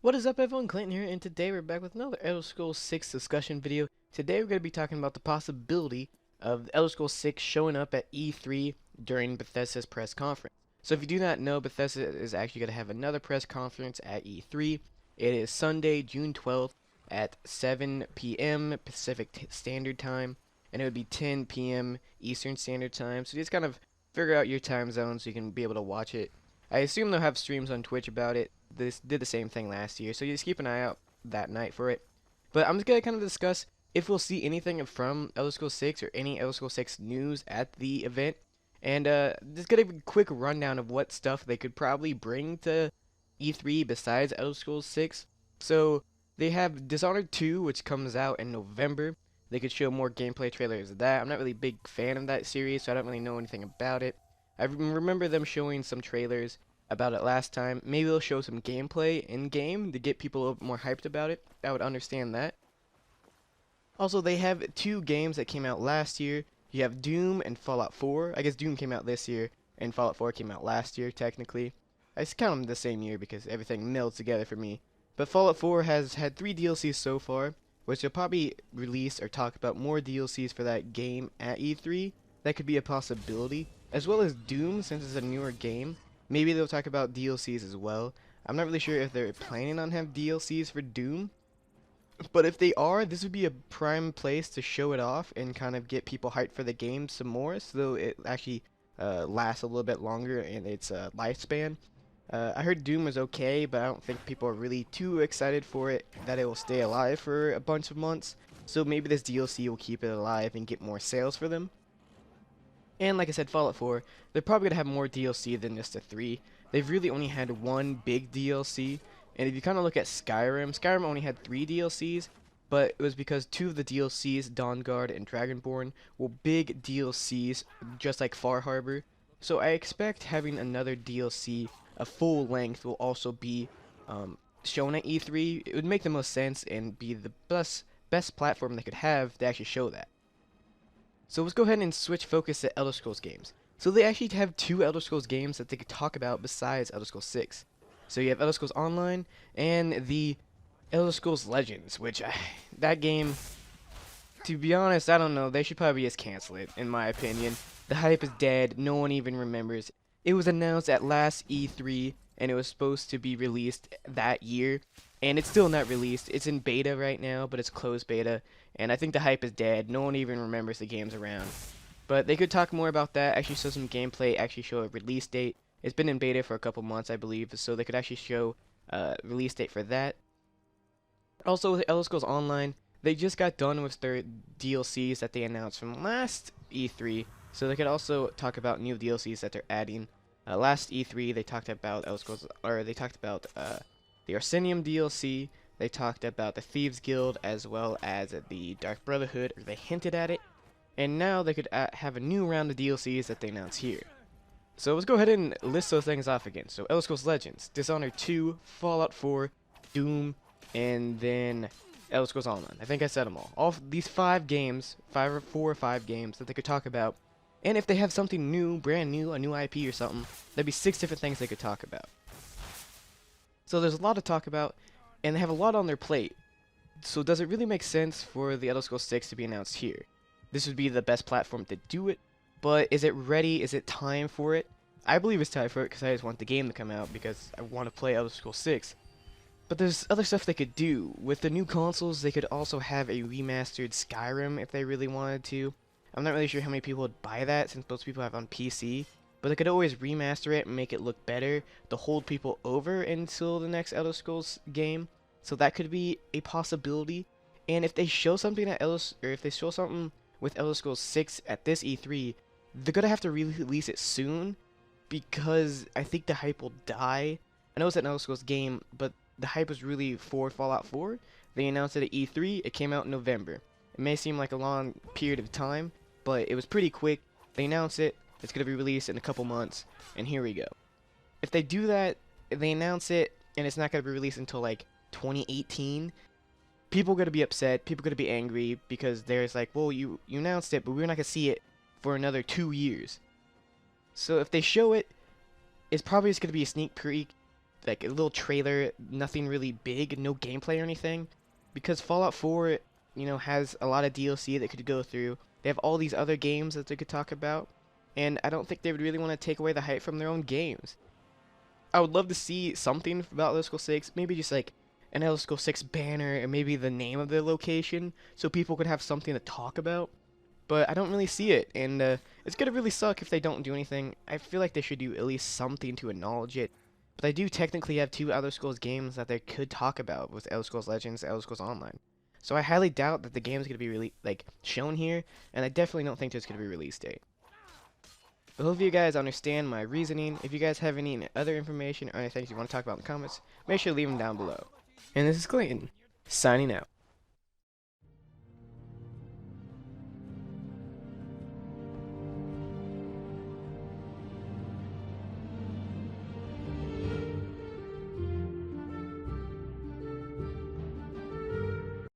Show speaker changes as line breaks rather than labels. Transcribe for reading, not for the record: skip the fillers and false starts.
What is up, everyone? Clinton here, and today we're back with another Elder Scrolls 6 discussion video. Today we're going to be talking about the possibility of Elder Scrolls 6 showing up at E3 during Bethesda's press conference. So if you do not know, Bethesda is actually going to have another press conference at E3. It is Sunday, June 12th at 7 p.m. Pacific Standard Time, and it would be 10 p.m. Eastern Standard Time. So just kind of figure out your time zone so you can be able to watch it. I assume they'll have streams on Twitch about it. This did the same thing last year, so you just keep an eye out that night for it. But I'm just gonna kind of discuss if we'll see anything from Elder Scrolls 6 or any Elder Scrolls 6 news at the event, and just get a quick rundown of what stuff they could probably bring to E3 besides Elder Scrolls 6. So they have Dishonored 2, which comes out in November. They could show more gameplay trailers of that. I'm not really a big fan of that series, so I don't really know anything about it. I remember them showing some trailers about it last time. Maybe they'll show some gameplay in-game to get people a little bit more hyped about it. I would understand that. Also, they have two games that came out last year. You have Doom and Fallout 4. I guess Doom came out this year, and Fallout 4 came out last year, technically. I just count them the same year because everything melds together for me. But Fallout 4 has had 3 DLCs so far, which they'll probably release or talk about more DLCs for that game at E3. That could be a possibility. As well as Doom, since it's a newer game. Maybe they'll talk about DLCs as well. I'm not really sure if they're planning on having DLCs for Doom. But if they are, this would be a prime place to show it off and kind of get people hyped for the game some more, so it actually lasts a little bit longer in its lifespan. I heard Doom was okay, but I don't think people are really too excited for it that it will stay alive for a bunch of months. So maybe this DLC will keep it alive and get more sales for them. And like I said, Fallout 4, they're probably going to have more DLC than just the 3. They've really only had one big DLC. And if you kind of look at Skyrim, Skyrim only had 3 DLCs. But it was because 2 of the DLCs, Dawnguard and Dragonborn, were big DLCs, just like Far Harbor. So I expect having another DLC, a full length, will also be shown at E3. It would make the most sense and be the best platform they could have to actually show that. So let's go ahead and switch focus to Elder Scrolls games. So they actually have 2 Elder Scrolls games that they could talk about besides Elder Scrolls 6. So you have Elder Scrolls Online and the Elder Scrolls Legends, which that game, to be honest, I don't know. They should probably just cancel it, in my opinion. The hype is dead. No one even remembers. It was announced at last E3, and it was supposed to be released that year. And it's still not released. It's in beta right now, but it's closed beta. And I think the hype is dead. No one even remembers the game's around. But they could talk more about that, actually show some gameplay, actually show a release date. It's been in beta for a couple months, I believe, so they could actually show a release date for that. Also, with Elder Scrolls Online, they just got done with their DLCs that they announced from last E3, so they could also talk about new DLCs that they're adding. Last E3, they talked about Elder Scrolls, or they talked about the Arsenium DLC. They talked about the Thieves Guild as well as the Dark Brotherhood, or they hinted at it. And now they could have a new round of DLCs that they announce here. So let's go ahead and list those things off again. So Elder Scrolls Legends, Dishonored 2, Fallout 4, Doom, and then Elder Scrolls Online. I think I said them all. All these 5 games, 4 or 5 games that they could talk about. And if they have something new, brand new, a new IP or something, there'd be 6 different things they could talk about. So there's a lot to talk about, and they have a lot on their plate. So does it really make sense for the Elder Scrolls 6 to be announced here? This would be the best platform to do it, but is it ready? Is it time for it? I believe it's time for it because I just want the game to come out because I want to play Elder Scrolls 6. But there's other stuff they could do. With the new consoles, they could also have a remastered Skyrim if they really wanted to. I'm not really sure how many people would buy that since most people have on PC. But they could always remaster it and make it look better to hold people over until the next Elder Scrolls game. So that could be a possibility. And if they show something at if they show something with Elder Scrolls 6 at this E3, they're gonna have to release it soon because I think the hype will die. I know it's an Elder Scrolls game, but the hype was really for Fallout 4. They announced it at E3. It came out in November. It may seem like a long period of time, but it was pretty quick. They announced it. It's going to be released in a couple months, and here we go. If they do that, if they announce it, and it's not going to be released until like 2018, people are going to be upset. People are going to be angry because there's like, well, you announced it, but we're not going to see it for another 2 years. So if they show it, it's probably just going to be a sneak peek like a little trailer, nothing really big, no gameplay or anything, because Fallout 4, you know, has a lot of DLC that could go through. They have all these other games that they could talk about, and I don't think they would really want to take away the hype from their own games. I would love to see something about Elder Scrolls 6, maybe just like an Elder Scrolls 6 banner and maybe the name of the location so people could have something to talk about. But I don't really see it, and it's gonna really suck if they don't do anything. I feel like they should do at least something to acknowledge it. But they do technically have two Elder Scrolls games that they could talk about with Elder Scrolls Legends, Elder Scrolls Online. So I highly doubt that the game's gonna be really shown here, and I definitely don't think there's gonna be a release date. I hope you guys understand my reasoning. If you guys have any other information or anything you want to talk about in the comments, make sure to leave them down below. And this is Clayton, signing out.